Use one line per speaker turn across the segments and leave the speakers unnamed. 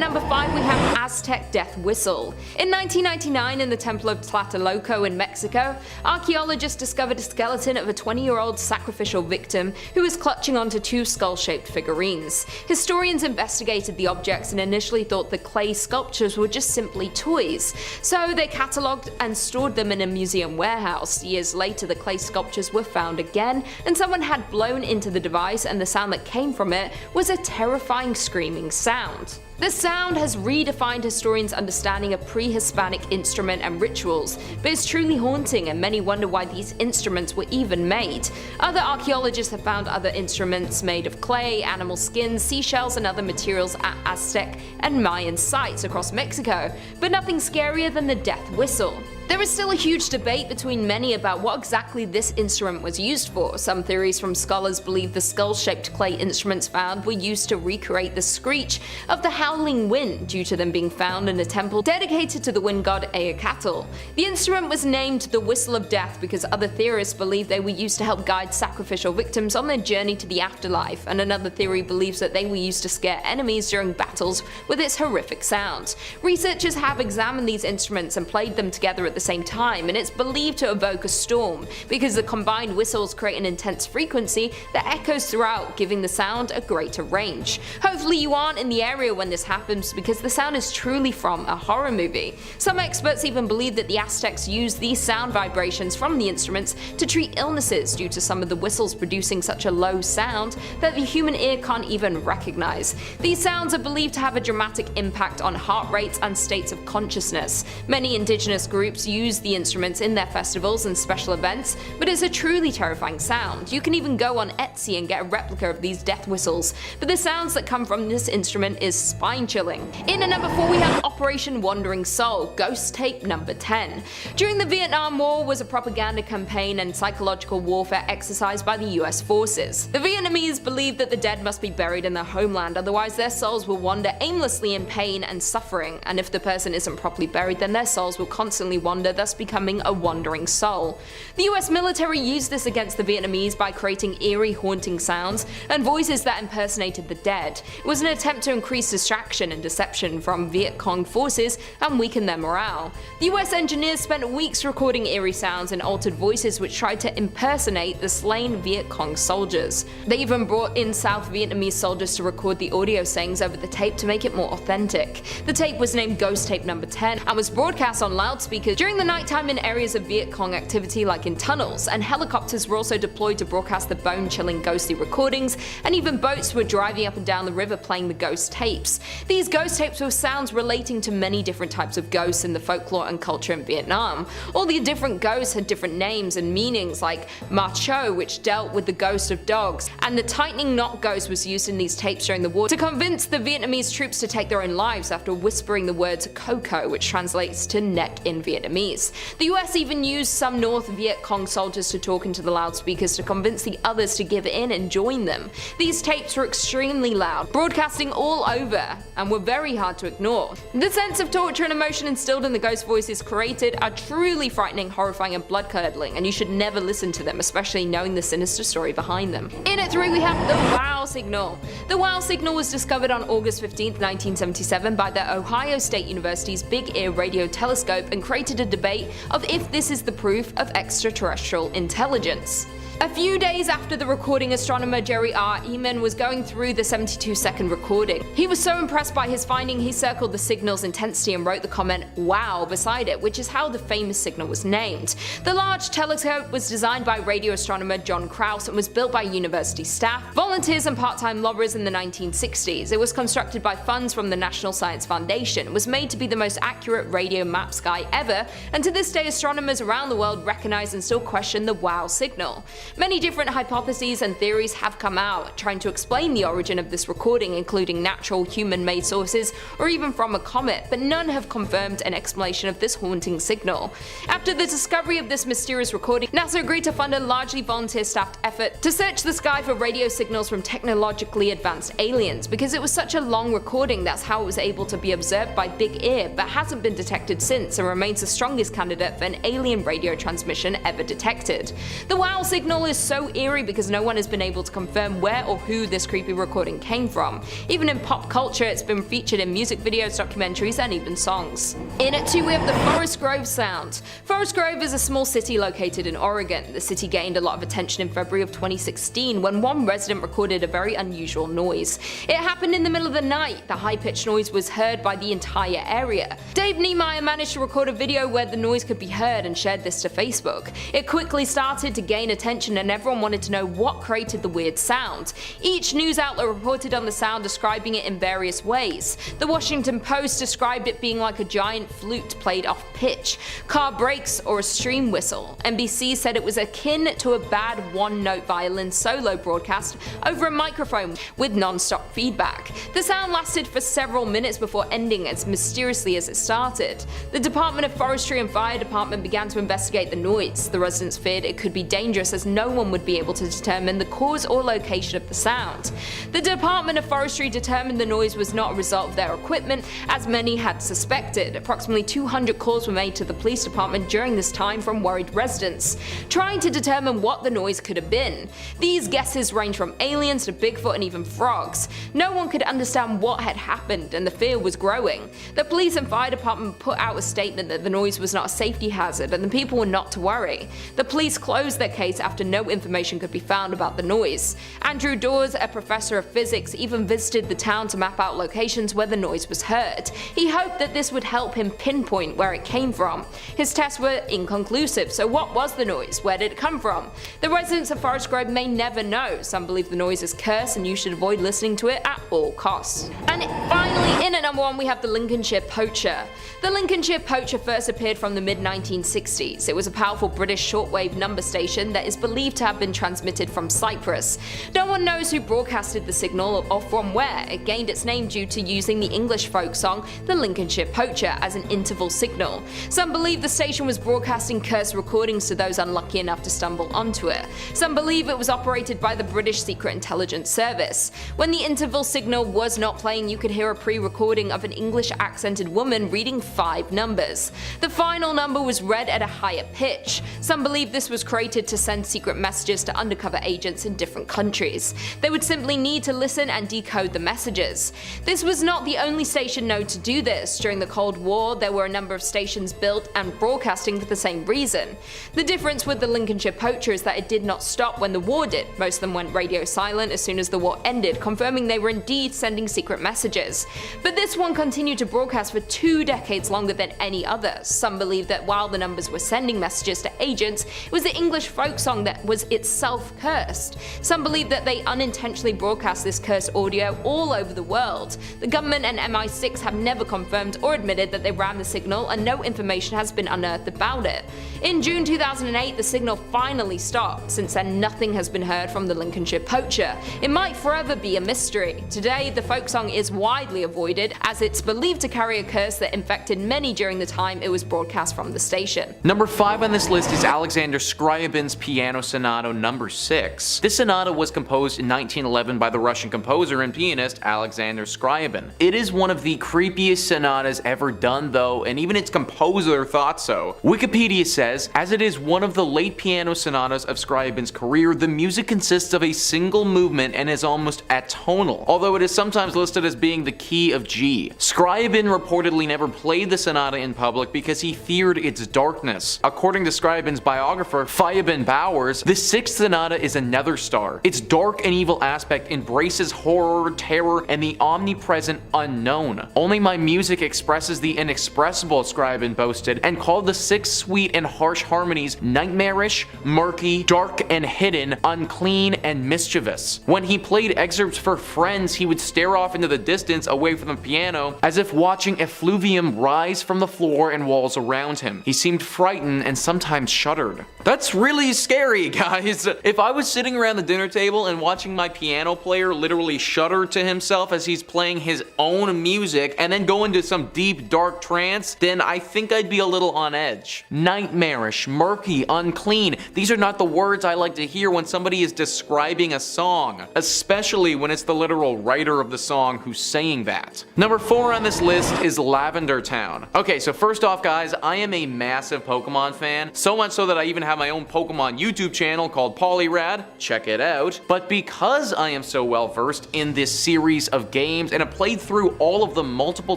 at number 5 we have Aztec death whistle. In 1999 in the Temple of Tlatelolco in Mexico, archaeologists discovered a skeleton of a 20-year-old sacrificial victim who was clutching onto 2 skull-shaped figurines. Historians investigated the objects and initially thought the clay sculptures were just simply toys, so they catalogued and stored them in a museum warehouse. Years later the clay sculptures were found again, and someone had blown into the device, and the sound that came from it was a terrifying screaming sound. This sound has redefined historians' understanding of pre-Hispanic instrument and rituals, but it's truly haunting, and many wonder why these instruments were even made. Other archaeologists have found other instruments made of clay, animal skins, seashells and other materials at Aztec and Mayan sites across Mexico, but nothing scarier than the death whistle. There is still a huge debate between many about what exactly this instrument was used for. Some theories from scholars believe the skull-shaped clay instruments found were used to recreate the screech of the howling wind due to them being found in a temple dedicated to the wind god Eacatl. The instrument was named the Whistle of Death because other theorists believe they were used to help guide sacrificial victims on their journey to the afterlife, and another theory believes that they were used to scare enemies during battles with its horrific sound. Researchers have examined these instruments and played them together at the same time, and it's believed to evoke a storm because the combined whistles create an intense frequency that echoes throughout, giving the sound a greater range. Hopefully you aren't in the area when this happens, because the sound is truly from a horror movie. Some experts even believe that the Aztecs used these sound vibrations from the instruments to treat illnesses due to some of the whistles producing such a low sound that the human ear can't even recognize. These sounds are believed to have a dramatic impact on heart rates and states of consciousness. Many indigenous groups use the instruments in their festivals and special events, but it's a truly terrifying sound. You can even go on Etsy and get a replica of these death whistles, but the sounds that come from this instrument is spine-chilling. In at number 4 we have Operation Wandering Soul, Ghost Tape number 10. During the Vietnam War was a propaganda campaign and psychological warfare exercise by the US forces. The Vietnamese believed that the dead must be buried in their homeland, otherwise their souls will wander aimlessly in pain and suffering, and if the person isn't properly buried then their souls will constantly wander, thus becoming a wandering soul. The US military used this against the Vietnamese by creating eerie, haunting sounds and voices that impersonated the dead. It was an attempt to increase distraction and deception from Viet Cong forces and weaken their morale. The US engineers spent weeks recording eerie sounds and altered voices which tried to impersonate the slain Viet Cong soldiers. They even brought in South Vietnamese soldiers to record the audio sayings over the tape to make it more authentic. The tape was named Ghost Tape number 10 and was broadcast on loudspeakers during the nighttime in areas of Viet Cong activity like in tunnels, and helicopters were also deployed to broadcast the bone-chilling ghostly recordings, and even boats were driving up and down the river playing the ghost tapes. These ghost tapes were sounds relating to many different types of ghosts in the folklore and culture in Vietnam. All the different ghosts had different names and meanings, like Ma Cho, which dealt with the ghost of dogs, and the tightening knot ghost was used in these tapes during the war to convince the Vietnamese troops to take their own lives after whispering the words Coco, which translates to neck in Vietnamese. The US even used some North Viet Cong soldiers to talk into the loudspeakers to convince the others to give in and join them. These tapes were extremely loud, broadcasting all over, and were very hard to ignore. The sense of torture and emotion instilled in the ghost voices created are truly frightening, horrifying and blood-curdling, and you should never listen to them, especially knowing the sinister story behind them. In at 3 we have the wow signal. The wow signal was discovered on August 15, 1977 by the Ohio State University's Big Ear radio telescope and created a debate of if this is the proof of extraterrestrial intelligence. A few days after the recording, astronomer Jerry R. Eman was going through the 72-second recording. He was so impressed by his finding he circled the signal's intensity and wrote the comment "wow" beside it, which is how the famous signal was named. The large telescope was designed by radio astronomer John Krause and was built by university staff, volunteers and part-time laborers in the 1960s. It was constructed by funds from the National Science Foundation. It was made to be the most accurate radio map sky ever, and to this day astronomers around the world recognize and still question the wow signal. Many different hypotheses and theories have come out trying to explain the origin of this recording, including natural human-made sources or even from a comet, but none have confirmed an explanation of this haunting signal. After the discovery of this mysterious recording, NASA agreed to fund a largely volunteer-staffed effort to search the sky for radio signals from technologically advanced aliens. Because it was such a long recording, that's how it was able to be observed by Big Ear, but hasn't been detected since and remains the strongest candidate for an alien radio transmission ever detected. The wow signal signal is so eerie because no one has been able to confirm where or who this creepy recording came from. Even in pop culture, it's been featured in music videos, documentaries, and even songs. In at 2, we have the Forest Grove sound. Forest Grove is a small city located in Oregon. The city gained a lot of attention in February of 2016 when one resident recorded a very unusual noise. It happened in the middle of the night. The high-pitched noise was heard by the entire area. Dave Niemeyer managed to record a video where the noise could be heard and shared this to Facebook. It quickly started to gain attention and everyone wanted to know what created the weird sound. Each news outlet reported on the sound, describing it in various ways. The Washington Post described it being like a giant flute played off pitch, car brakes, or a stream whistle. NBC said it was akin to a bad one-note violin solo broadcast over a microphone with non-stop feedback. The sound lasted for several minutes before ending as mysteriously as it started. The Department of Forestry and Fire Department began to investigate the noise. The residents feared it could be dangerous as no one would be able to determine the cause or location of the sound. The Department of Forestry determined the noise was not a result of their equipment, as many had suspected. Approximately 200 calls were made to the police department during this time from worried residents, trying to determine what the noise could have been. These guesses range from aliens to Bigfoot and even frogs. No one could understand what had happened and the fear was growing. The police and fire department put out a statement that the noise was not a safety hazard and the people were not to worry. The police closed their case after no information could be found about the noise. Andrew Dawes, a professor of physics, even visited the town to map out locations where the noise was heard. He hoped that this would help him pinpoint where it came from. His tests were inconclusive, so what was the noise? Where did it come from? The residents of Forest Grove may never know. Some believe the noise is cursed and you should avoid listening to it at all costs. And finally, in at number 1, we have the Lincolnshire Poacher. The Lincolnshire Poacher first appeared from the mid-1960s. It was a powerful British shortwave number station that is believed to have been transmitted from Cyprus. No one knows who broadcasted the signal or from where. It gained its name due to using the English folk song The Lincolnshire Poacher as an interval signal. Some believe the station was broadcasting cursed recordings to those unlucky enough to stumble onto it. Some believe it was operated by the British Secret Intelligence Service. When the interval signal was not playing, you could hear a pre-recording of an English accented woman reading 5 numbers. The final number was read at a higher pitch. Some believe this was created to send secret messages to undercover agents in different countries. They would simply need to listen and decode the messages. This was not the only station known to do this. During the Cold War, there were a number of stations built and broadcasting for the same reason. The difference with the Lincolnshire Poacher is that it did not stop when the war did. Most of them went radio silent as soon as the war ended, confirming they were indeed sending secret messages. But this one continued to broadcast for 2 decades longer than any other. Some believe that while the numbers were sending messages to agents, it was the English folk song that was itself cursed. Some believe that they unintentionally broadcast this cursed audio all over the world. The government and MI6 have never confirmed or admitted that they ran the signal, and no information has been unearthed about it. In June 2008, the signal finally stopped. Since then, nothing has been heard from the Lincolnshire Poacher. It might forever be a mystery. Today, the folk song is widely avoided, as it's believed to carry a curse that infected many during the time it was broadcast from the station.
Number 5 on this list is Alexander Scriabin's Piano Sonata No. 6. This sonata was composed in 1911 by the Russian composer and pianist Alexander Scriabin. It is one of the creepiest sonatas ever done though, and even its composer thought so. Wikipedia says, as it is one of the late piano sonatas of Scriabin's career, the music consists of a single movement and is almost atonal, although it is sometimes listed as being the key of G. Scriabin reportedly never played the sonata in public because he feared its darkness. According to Scriabin's biographer, Fabian Bowers, the 6th sonata is a nether star. Its dark and evil aspect embraces horror, terror, and the omnipresent unknown. Only my music expresses the inexpressible, Scriabin boasted, and called the 6 sweet and harsh harmonies nightmarish, murky, dark and hidden, unclean and mischievous. When he played excerpts for friends, he would stare off into the distance away from the piano as if watching effluvium rise from the floor and walls around him. He seemed frightened and sometimes shuddered. That's really scary, guys. If I was sitting around the dinner table and watching my piano player literally shudder to himself as he's playing his own music and then go into some deep dark trance, then I think I'd be a little on edge. Nightmarish, murky, unclean. These are not the words I like to hear when somebody is describing a song, especially when it's the literal writer of the song who's saying that. Number 4 on this list is Lavender Town. Okay, so first off guys, I am a massive Pokemon fan, so much so that I even have my own Pokemon YouTube YouTube channel called Polyrad, check it out. But because I am so well versed in this series of games and have played through all of them multiple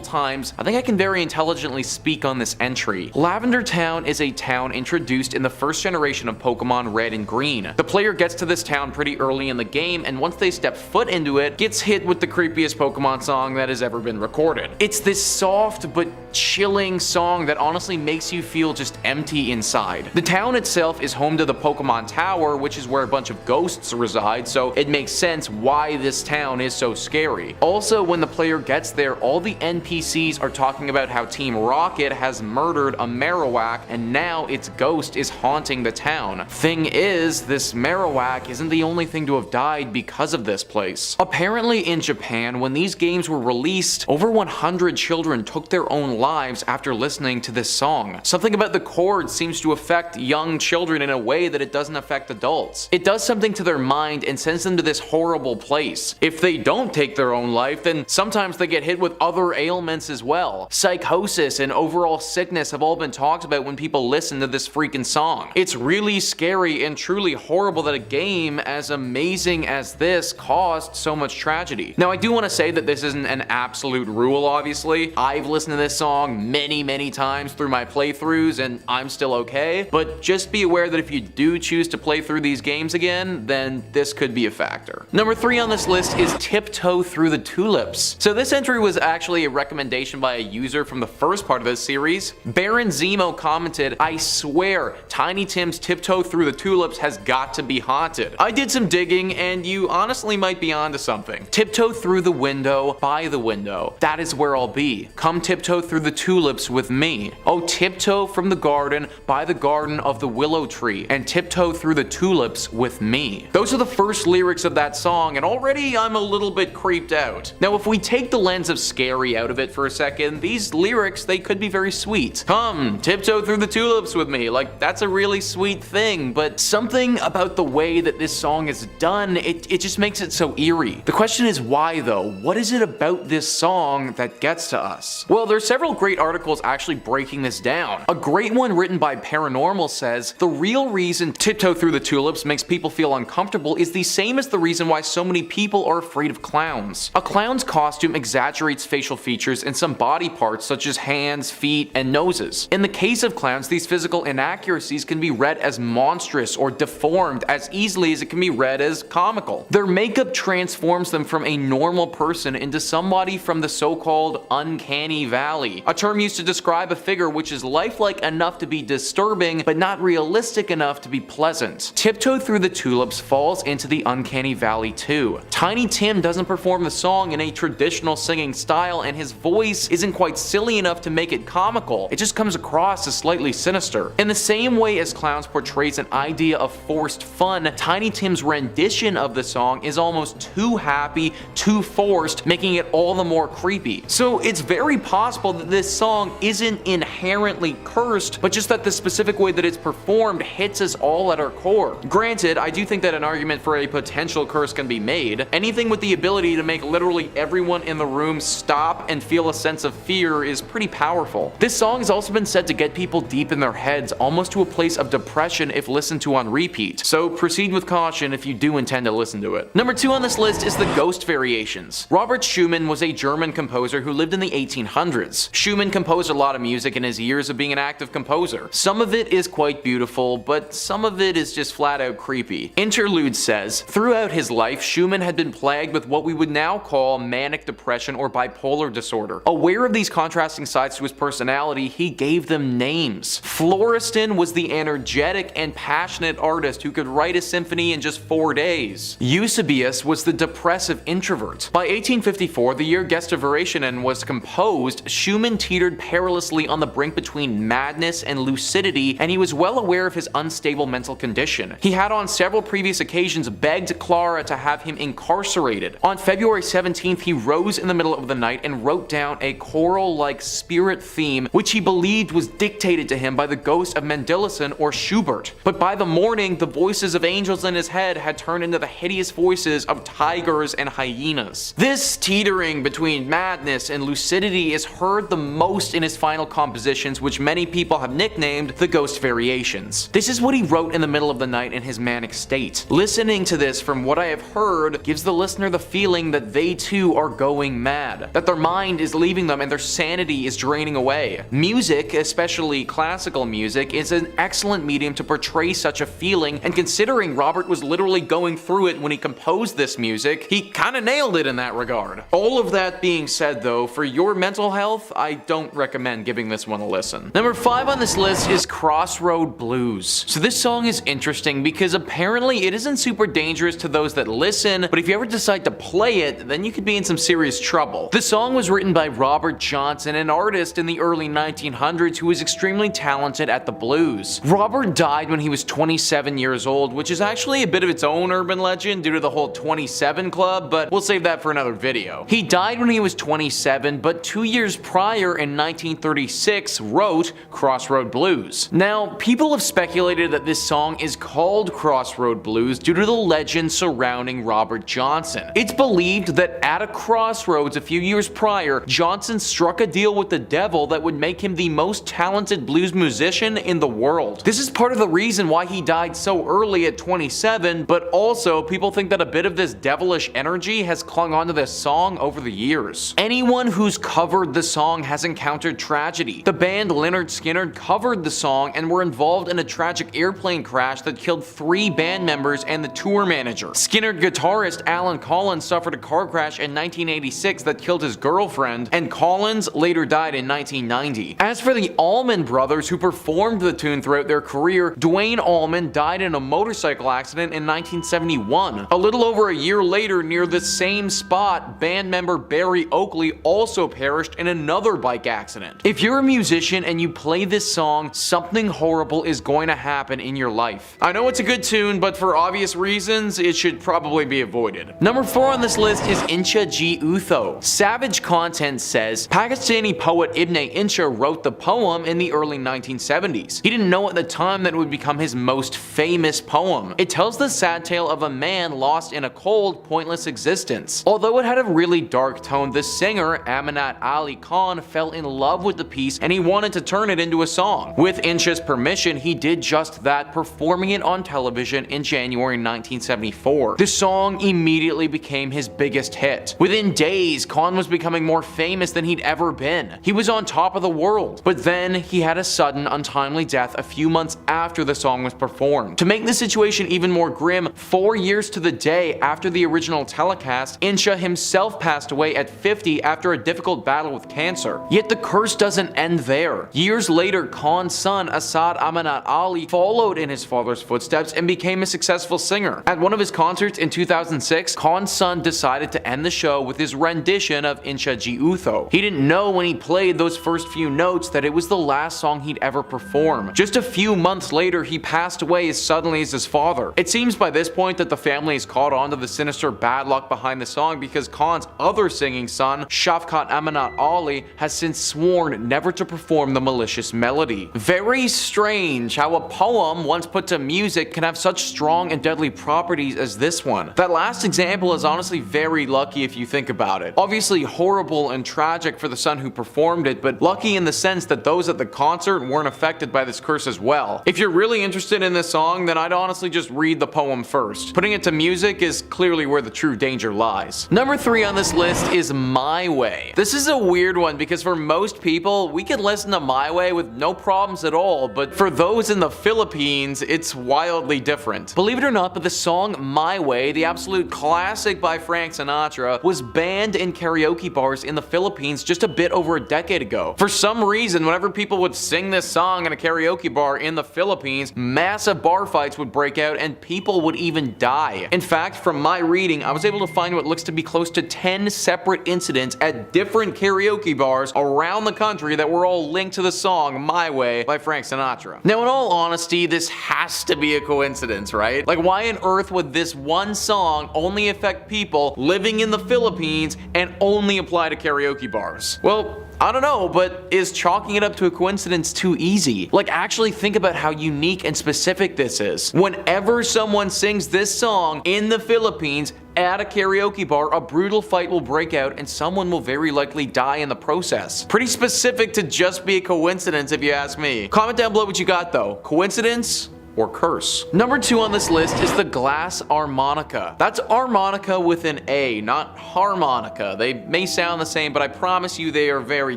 times, I think I can very intelligently speak on this entry. Lavender Town is a town introduced in the first generation of Pokemon Red and Green. The player gets to this town pretty early in the game, and once they step foot into it, gets hit with the creepiest Pokemon song that has ever been recorded. It's this soft but chilling song that honestly makes you feel just empty inside. The town itself is home to the Pokemon Tower, which is where a bunch of ghosts reside, so it makes sense why this town is so scary. Also, when the player gets there, all the NPCs are talking about how Team Rocket has murdered a Marowak and now its ghost is haunting the town. Thing is, this Marowak isn't the only thing to have died because of this place. Apparently in Japan, when these games were released, over 100 children took their own lives after listening to this song. Something about the chords seems to affect young children in a way that it doesn't affect adults. It does something to their mind and sends them to this horrible place. If they don't take their own life, then sometimes they get hit with other ailments as well. Psychosis and overall sickness have all been talked about when people listen to this freaking song. It's really scary and truly horrible that a game as amazing as this caused so much tragedy. Now, I do want to say that this isn't an absolute rule, obviously. I've listened to this song many times through my playthroughs and I'm still okay, but just be aware that if you do choose to play through these games again, then this could be a factor. Number 3 on this list is Tiptoe Through the Tulips. So this entry was actually a recommendation by a user from the first part of this series. Baron Zemo commented, "I swear, Tiny Tim's Tiptoe Through the Tulips has got to be haunted." I did some digging and you honestly might be onto something. Tiptoe through the window, by the window. That is where I'll be. Come tiptoe through the tulips with me. Oh, tiptoe from the garden, by the garden of the willow tree, and tiptoe through the tulips with me. Those are the first lyrics of that song, and already I'm a little bit creeped out. Now, if we take the lens of scary out of it for a second, these lyrics, they could be very sweet. Come, tiptoe through the tulips with me. Like, that's a really sweet thing, but something about the way that this song is done, it just makes it so eerie. The question is why though? What is it about this song that gets to us? Well, there's several great articles actually breaking this down. A great one written by Paranormal says, the real reason Tiptoe Through the Tulips makes people feel uncomfortable is the same as the reason why so many people are afraid of clowns. A clown's costume exaggerates facial features and some body parts such as hands, feet, and noses. In the case of clowns, these physical inaccuracies can be read as monstrous or deformed as easily as it can be read as comical. Their makeup transforms them from a normal person into somebody from the so-called uncanny valley, a term used to describe a figure which is lifelike enough to be disturbing but not realistic enough to be pleasant. Tiptoe Through the Tulips falls into the uncanny valley too. Tiny Tim doesn't perform the song in a traditional singing style, and his voice isn't quite silly enough to make it comical. It just comes across as slightly sinister. In the same way as clowns portrays an idea of forced fun, Tiny Tim's rendition of the song is almost too happy, too forced, making it all the more creepy. So it's very possible that this song isn't inherently cursed, but just that the specific way that it's performed hits us all at our core. Granted, I do think that an argument for a potential curse can be made. Anything with the ability to make literally everyone in the room stop and feel a sense of fear is pretty powerful. This song has also been said to get people deep in their heads, almost to a place of depression if listened to on repeat. So proceed with caution if you do intend to listen to it. Number 2 on this list is the Ghost Variations. Robert Schumann was a German composer who lived in the 1800s. Schumann composed a lot of music in his years of being an active composer. Some of it is quite beautiful, but some of it is just flat out creepy. Interlude says, throughout his life, Schumann had been plagued with what we would now call manic depression or bipolar disorder. Aware of these contrasting sides to his personality, he gave them names. Florestan was the energetic and passionate artist who could write a symphony in just 4 days. Eusebius was the depressive introvert. By 1854, the year Gestaviration was composed, Schumann teetered perilously on the brink between madness and lucidity, and he was well aware of his unstable mental condition. He had on several previous occasions begged Clara to have him incarcerated. On February 17th, he rose in the middle of the night and wrote down a choral-like spirit theme which he believed was dictated to him by the ghost of Mendelssohn or Schubert. But by the morning, the voices of angels in his head had turned into the hideous voices of tigers and hyenas. This teetering between madness and lucidity is heard the most in his final compositions, which many people have nicknamed the Ghost Variations. This is what he wrote in the middle of the night in his manic state. Listening to this, from what I have heard, gives the listener the feeling that they too are going mad, that their mind is leaving them and their sanity is draining away. Music, especially classical music, is an excellent medium to portray such a feeling, and considering Robert was literally going through it when he composed this music, he kinda nailed it in that regard. All of that being said though, for your mental health, I don't recommend giving this one a listen. Number 5 on this list is Crossroad Blues. So this song is interesting because apparently it isn't super dangerous to those that listen, but if you ever decide to play it, then you could be in some serious trouble. The song was written by Robert Johnson, an artist in the early 1900s who was extremely talented at the blues. Robert died when he was 27 years old, which is actually a bit of its own urban legend due to the whole 27 club, but we'll save that for another video. He died when he was 27, but 2 years prior in 1936 wrote Crossroad Blues. Now, people have speculated that this song is called Crossroad Blues due to the legend surrounding Robert Johnson. It's believed that at a crossroads a few years prior, Johnson struck a deal with the devil that would make him the most talented blues musician in the world. This is part of the reason why he died so early at 27, but also people think that a bit of this devilish energy has clung onto this song over the years. Anyone who's covered the song has encountered tragedy. The band Lynyrd Skynyrd covered the song and were involved in a tragic airplane crash that killed 3 band members and the tour manager. Skynyrd guitarist Alan Collins suffered a car crash in 1986 that killed his girlfriend, and Collins later died in 1990. As for the Allman Brothers, who performed the tune throughout their career, Duane Allman died in a motorcycle accident in 1971. A little over a year later, near the same spot, band member Barry Oakley also perished in another bike accident. If you're a musician and you play this song, something horrible is going to happen in your life. I know it's a good tune, but for obvious reasons, it should probably be avoided. Number 4 on this list is Incha G. Utho. Savage Content says, Pakistani poet Ibn Incha wrote the poem in the early 1970s. He didn't know at the time that it would become his most famous poem. It tells the sad tale of a man lost in a cold, pointless existence. Although it had a really dark tone, the singer, Aminat Ali Khan, fell in love with the piece and he wanted to turn it into a song. With Incha's permission, he did just that, performing it on television in January 1974. The song immediately became his biggest hit. Within days, Khan was becoming more famous than he'd ever been. He was on top of the world. But then he had a sudden, untimely death a few months after the song was performed. To make the situation even more grim, 4 years to the day after the original telecast, Incha himself passed away at 50 after a difficult battle with cancer. Yet the curse doesn't end there. Years later, Khan's son, Asad Aminat Ali, followed in his father's footsteps and became a successful singer. At one of his concerts in 2006, Khan's son decided to end the show with his rendition of Incha Ji Utho. He didn't know when he played those first few notes that it was the last song he'd ever perform. Just a few months later, he passed away as suddenly as his father. It seems by this point that the family has caught on to the sinister bad luck behind the song, because Khan's other singing son, Shafkat Aminat Ali, has since sworn never to perform the malicious melody. Very strange how a poem once put to music can have such strong and deadly properties as this one. That last example is honestly very lucky if you think about it. Obviously horrible and tragic for the son who performed it, but lucky in the sense that those at the concert weren't affected by this curse as well. If you're really interested in this song, then I'd honestly just read the poem first. Putting it to music is clearly where the true danger lies. Number 3 on this list is My Way. This is a weird one because for most people, we can listen to My Way with no problems at all, but for those in the Philippines, it's wildly different. Believe it or not, but the song My Way, the absolute classic by Frank Sinatra, was banned in karaoke bars in the Philippines just a bit over a decade ago. For some reason, whenever people would sing this song in a karaoke bar in the Philippines, massive bar fights would break out and people would even die. In fact, from my reading, I was able to find what looks to be close to 10 separate incidents at different karaoke bars around the country that were all linked to the song My Way by Frank Sinatra. Now, in all honesty, this has to be a coincidence, right? Like, why on earth would this one song only affect people living in the Philippines and only apply to karaoke bars? Well, I don't know, but is chalking it up to a coincidence too easy? Like, actually think about how unique and specific this is. Whenever someone sings this song in the Philippines at a karaoke bar, a brutal fight will break out and someone will very likely die in the process. Pretty specific to just be a coincidence if you ask me. Comment down below what you got though. Coincidence or curse. Number 2 on this list is the glass harmonica. That's harmonica with an A, not harmonica. They may sound the same, but I promise you they are very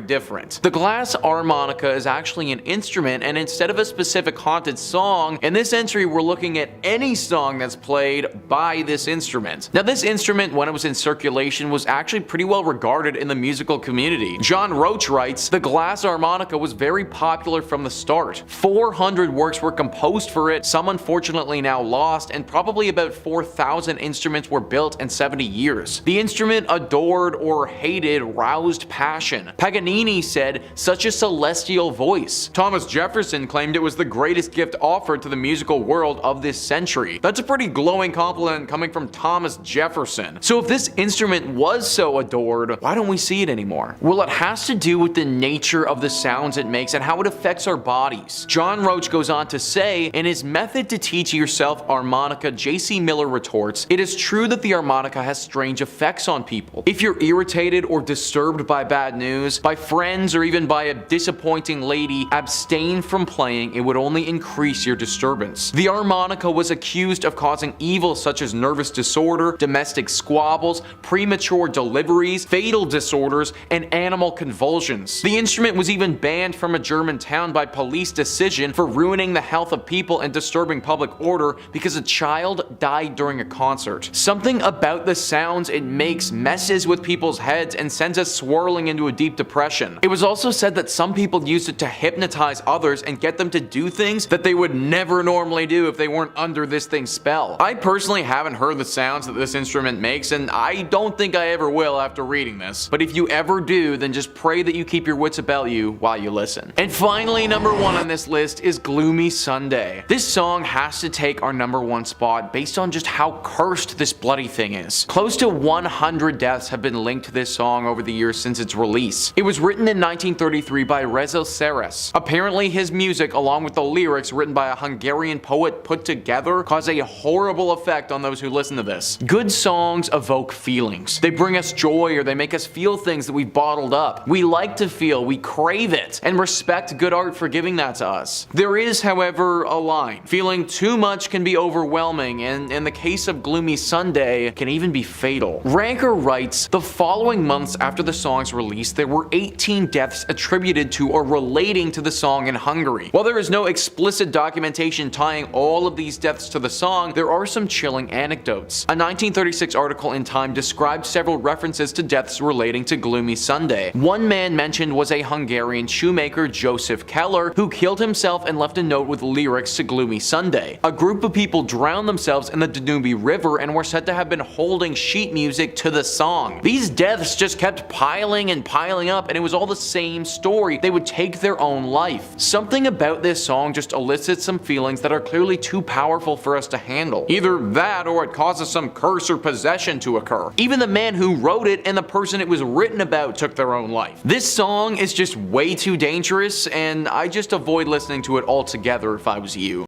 different. The glass harmonica is actually an instrument, and instead of a specific haunted song, in this entry we're looking at any song that's played by this instrument. Now this instrument, when it was in circulation, was actually pretty well regarded in the musical community. John Roach writes, "The glass harmonica was very popular from the start. 400 works were composed for it, some unfortunately now lost, and probably about 4,000 instruments were built in 70 years. The instrument adored or hated roused passion. Paganini said, such a celestial voice. Thomas Jefferson claimed it was the greatest gift offered to the musical world of this century." That's a pretty glowing compliment coming from Thomas Jefferson. So if this instrument was so adored, why don't we see it anymore? Well, it has to do with the nature of the sounds it makes and how it affects our bodies. John Roach goes on to say, in his Method to Teach Yourself Harmonica, J.C. Miller retorts, "It is true that the harmonica has strange effects on people. If you're irritated or disturbed by bad news, by friends, or even by a disappointing lady, abstain from playing. It would only increase your disturbance." The harmonica was accused of causing evil such as nervous disorder, domestic squabbles, premature deliveries, fatal disorders, and animal convulsions. The instrument was even banned from a German town by police decision for ruining the health of people and disturbing public order because a child died during a concert. Something about the sounds it makes messes with people's heads and sends us swirling into a deep depression. It was also said that some people used it to hypnotize others and get them to do things that they would never normally do if they weren't under this thing's spell. I personally haven't heard the sounds that this instrument makes, and I don't think I ever will after reading this. But if you ever do, then just pray that you keep your wits about you while you listen. And finally, number 1 on this list is Gloomy Sunday. This song has to take our number 1 spot based on just how cursed this bloody thing is. Close to 100 deaths have been linked to this song over the years since its release. It was written in 1933 by Rezo Seres. Apparently his music, along with the lyrics written by a Hungarian poet put together, cause a horrible effect on those who listen to this. Good songs evoke feelings. They bring us joy, or they make us feel things that we've bottled up. We like to feel, we crave it, and respect good art for giving that to us. There is, however, a line. Feeling too much can be overwhelming, and in the case of Gloomy Sunday, can even be fatal. Ranker writes, the following months after the song's release, there were 18 deaths attributed to or relating to the song in Hungary. While there is no explicit documentation tying all of these deaths to the song, there are some chilling anecdotes. A 1936 article in Time described several references to deaths relating to Gloomy Sunday. One man mentioned was a Hungarian shoemaker, Joseph Keller, who killed himself and left a note with lyrics to Gloomy Sunday. A group of people drowned themselves in the Danube River and were said to have been holding sheet music to the song. These deaths just kept piling and piling up, and it was all the same story. They would take their own life. Something about this song just elicits some feelings that are clearly too powerful for us to handle. Either that, or it causes some curse or possession to occur. Even the man who wrote it and the person it was written about took their own life. This song is just way too dangerous, and I just avoid listening to it altogether if I was you.